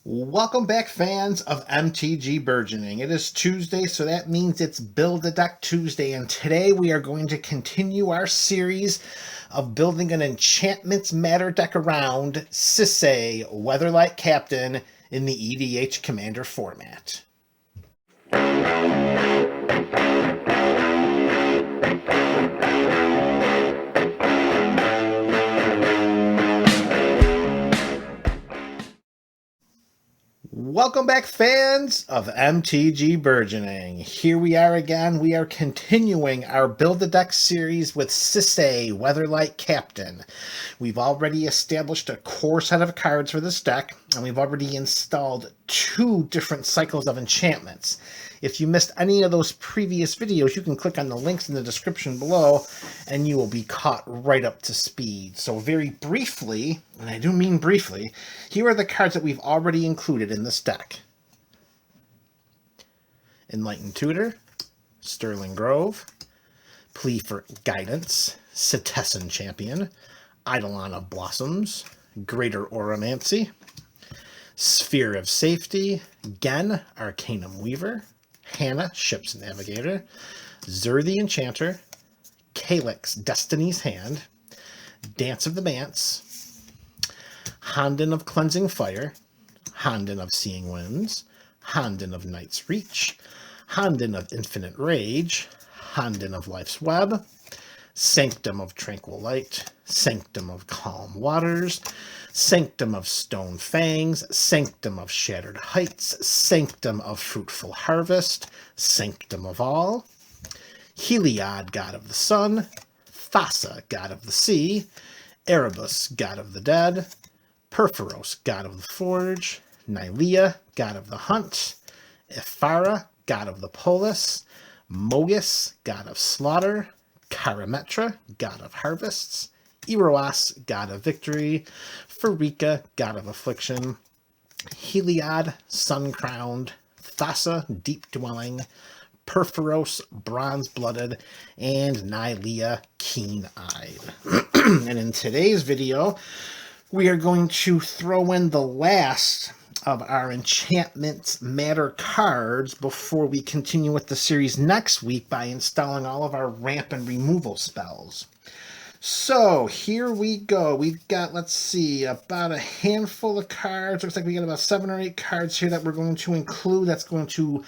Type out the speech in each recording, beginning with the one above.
Welcome back, fans of MTG Burgeoning. It is Tuesday, so that means it's Build a Deck Tuesday, and today we are going to continue our series of building an Enchantments-matter deck around Sisay, Weatherlight Captain in the EDH Commander format. Welcome back, fans of MTG Burgeoning. Here we are again. We are continuing our Build a Deck series with Sisay, Weatherlight Captain. We've already established a core set of cards for this deck, and we've already installed 2 different cycles of enchantments. If you missed any of those previous videos, you can click on the links in the description below, and you will be caught right up to speed. So very briefly, and I do mean briefly, here are the cards that we've already included in this deck. Enlightened Tutor, Sterling Grove, Plea for Guidance, Citizen Champion, Eidolon of Blossoms, Greater Oromancy, Sphere of Safety, Gen, Arcanum Weaver, Hannah, Ship's Navigator, Zur the Enchanter, Calyx, Destiny's Hand, Dance of the Bance, Honden of Cleansing Fire, Honden of Seeing Winds, Honden of Night's Reach, Honden of Infinite Rage, Honden of Life's Web, Sanctum of Tranquil Light, Sanctum of Calm Waters, Sanctum of Stone Fangs, Sanctum of Shattered Heights, Sanctum of Fruitful Harvest, Sanctum of All, Heliod, God of the Sun, Thassa, God of the Sea, Erebus, God of the Dead, Perforos, God of the Forge, Nylea, God of the Hunt, Ephara, God of the Polis, Mogus, God of Slaughter, Karametra, God of Harvests, Eros, God of Victory, Pharika, God of Affliction, Heliod, Sun-Crowned, Thassa, Deep Dwelling, Perforos, Bronze-Blooded, and Nylea, Keen-Eyed. And in today's video, we are going to throw in the last of our Enchantments-matter cards before we continue with the series next week by installing all of our ramp and removal spells. So here we go. We've got, let's see, about a handful of cards. Looks like we got about 7 or 8 cards here that we're going to include. That's going to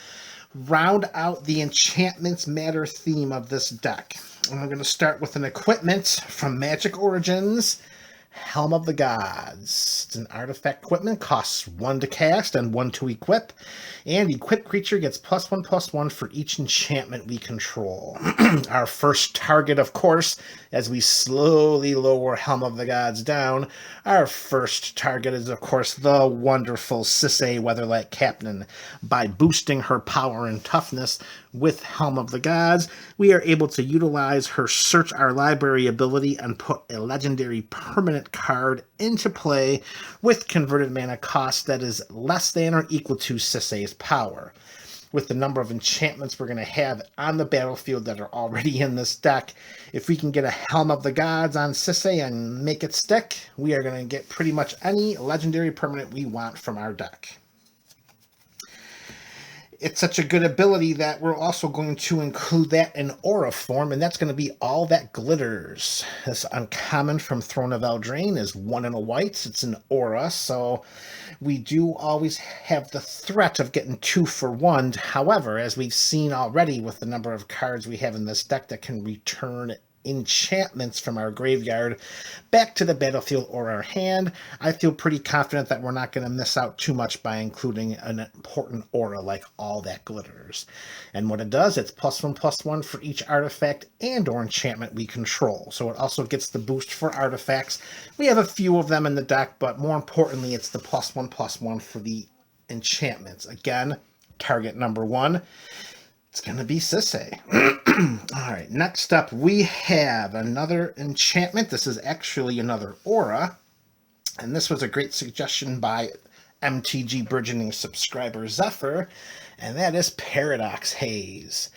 round out the Enchantments-matter theme of this deck. And we're going to start with an equipment from Magic Origins, Helm of the Gods. It's an artifact equipment, costs 1 to cast and 1 to equip, and equipped creature gets +1/+1 for each enchantment we control. Our first target, of course, as we slowly lower Helm of the Gods down, our first target is, of course, the wonderful Sisay, Weatherlight Captain. By boosting her power and toughness with Helm of the Gods, we are able to utilize her Search Our Library ability and put a legendary permanent card into play with converted mana cost that is less than or equal to Sisay's power. With the number of enchantments we're going to have on the battlefield that are already in this deck, if we can get a Helm of the Gods on Sisay and make it stick, we are going to get pretty much any legendary permanent we want from our deck. It's such a good ability that we're also going to include that in aura form, and that's going to be All That Glitters. This uncommon from Throne of Eldraine is 1 and a white. It's an aura, so we do always have the threat of getting 2 for 1. However, as we've seen already with the number of cards we have in this deck that can return enchantments from our graveyard back to the battlefield or our hand, I feel pretty confident that we're not going to miss out too much by including an important aura like All That Glitters. And what it does, it's +1/+1 for each artifact and or enchantment we control. So it also gets the boost for artifacts. We have a few of them in the deck, but more importantly, it's the +1/+1 for the enchantments. Again, target number 1. It's going to be Sisay. All right, next up we have another enchantment. This is actually another aura, and this was a great suggestion by MTG Burgeoning subscriber Zephyr, and that is Paradox Haze.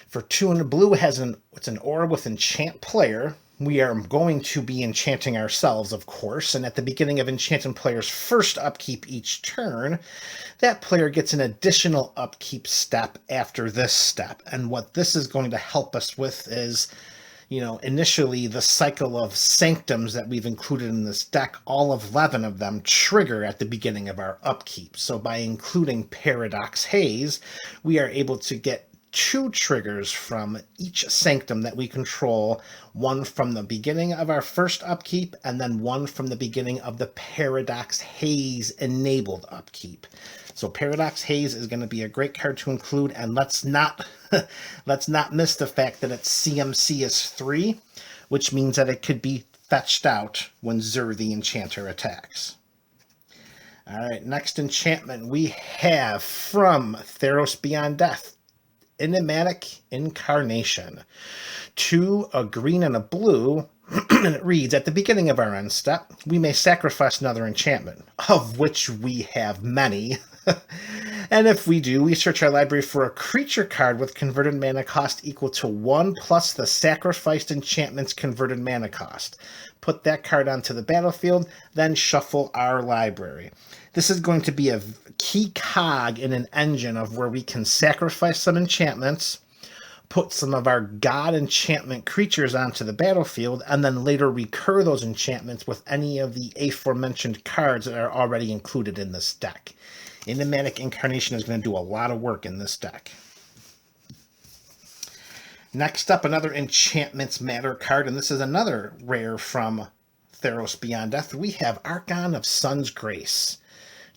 For 2 and a blue, it's an aura with Enchant Player. we are going to be enchanting ourselves, of course, and at the beginning of enchanted player's first upkeep each turn, that player gets an additional upkeep step after this step. And what this is going to help us with is, initially the cycle of sanctums that we've included in this deck, all of 11 of them trigger at the beginning of our upkeep. So by including Paradox Haze, we are able to get 2 triggers from each sanctum that we control, one from the beginning of our first upkeep, and then one from the beginning of the Paradox Haze enabled upkeep. So Paradox Haze is going to be a great card to include, and let's not miss the fact that its CMC is 3, which means that it could be fetched out when Zur the Enchanter attacks. All right, next enchantment we have from Theros Beyond Death, Enigmatic Incarnation. 2, a green and a blue, and it reads, at the beginning of our end step, we may sacrifice another enchantment, of which we have many. And if we do, we search our library for a creature card with converted mana cost equal to 1 plus the sacrificed enchantment's converted mana cost. Put that card onto the battlefield, then shuffle our library. This is going to be a key cog in an engine of where we can sacrifice some enchantments, put some of our god enchantment creatures onto the battlefield, and then later recur those enchantments with any of the aforementioned cards that are already included in this deck. Enigmatic Incarnation is going to do a lot of work in this deck. Next up, another Enchantments-matter card, and this is another rare from Theros Beyond Death. We have Archon of Sun's Grace.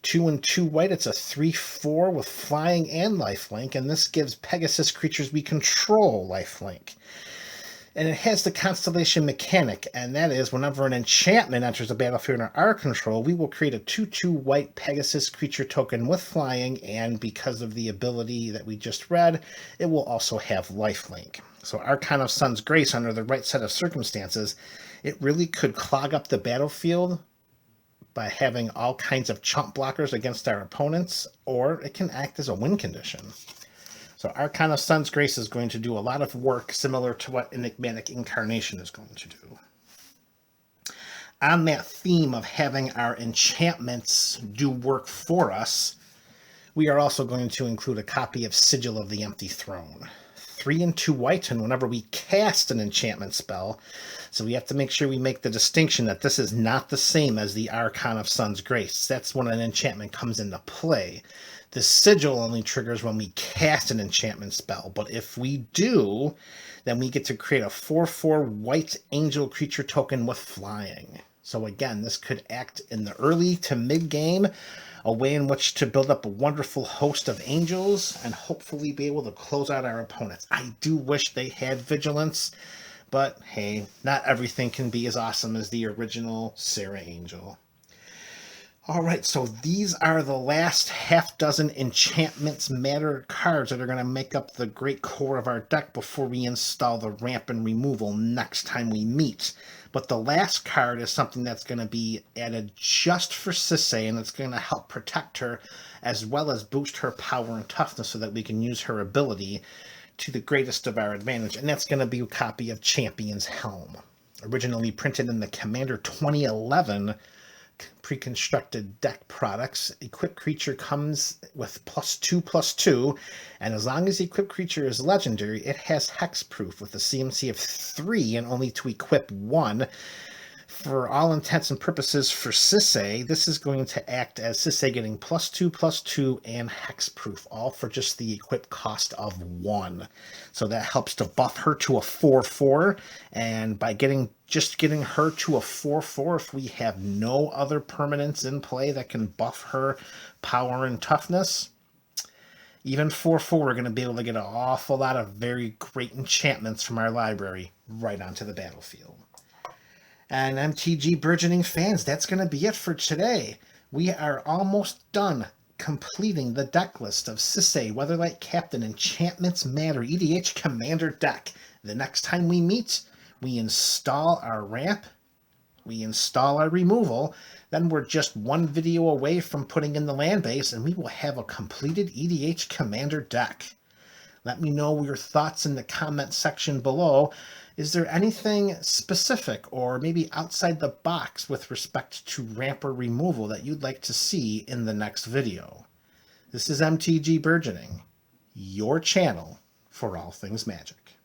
2 and 2 white, it's a 3/4 with flying and lifelink, and this gives Pegasus creatures we control lifelink. And it has the constellation mechanic, and that is whenever an enchantment enters the battlefield under our control, we will create a 2/2 white Pegasus creature token with flying, and because of the ability that we just read, it will also have lifelink. So Archon of Sun's Grace, under the right set of circumstances, it really could clog up the battlefield by having all kinds of chump blockers against our opponents, or it can act as a win condition. So Archon of Sun's Grace is going to do a lot of work similar to what Enigmatic Incarnation is going to do. On that theme of having our enchantments do work for us, we are also going to include a copy of Sigil of the Empty Throne. 3 and 2 white, and whenever we cast an enchantment spell, so we have to make sure we make the distinction that this is not the same as the Archon of Sun's Grace. That's when an enchantment comes into play. The Sigil only triggers when we cast an enchantment spell, but if we do, then we get to create a 4/4 white angel creature token with flying. So again, this could act in the early to mid-game, a way in which to build up a wonderful host of angels and hopefully be able to close out our opponents. I do wish they had Vigilance, but hey, not everything can be as awesome as the original Sarah Angel. All right, so these are the last half dozen Enchantments-matter cards that are going to make up the great core of our deck before we install the ramp and removal next time we meet. But the last card is something that's going to be added just for Sisay, and it's going to help protect her as well as boost her power and toughness so that we can use her ability to the greatest of our advantage, and that's going to be a copy of Champion's Helm. Originally printed in the Commander 2011 pre-constructed deck products, equipped creature comes with +2/+2, and as long as the equipped creature is legendary, it has hexproof with a CMC of 3 and only to equip 1. For all intents and purposes for Sisay, this is going to act as Sisay getting +2/+2 and hexproof, all for just the equip cost of 1. So that helps to buff her to a 4/4, and by getting her to a 4/4, if we have no other permanents in play that can buff her power and toughness, even 4/4, we're going to be able to get an awful lot of very great enchantments from our library right onto the battlefield. And MTG Burgeoning fans, that's going to be it for today. We are almost done completing the deck list of Sisay, Weatherlight Captain, Enchantments-matter EDH Commander deck. The next time we meet, we install our ramp, we install our removal, then we're just one video away from putting in the land base, and we will have a completed EDH Commander deck. Let me know your thoughts in the comment section below. Is there anything specific or maybe outside the box with respect to ramp or removal that you'd like to see in the next video? This is MTG Burgeoning, your channel for all things Magic.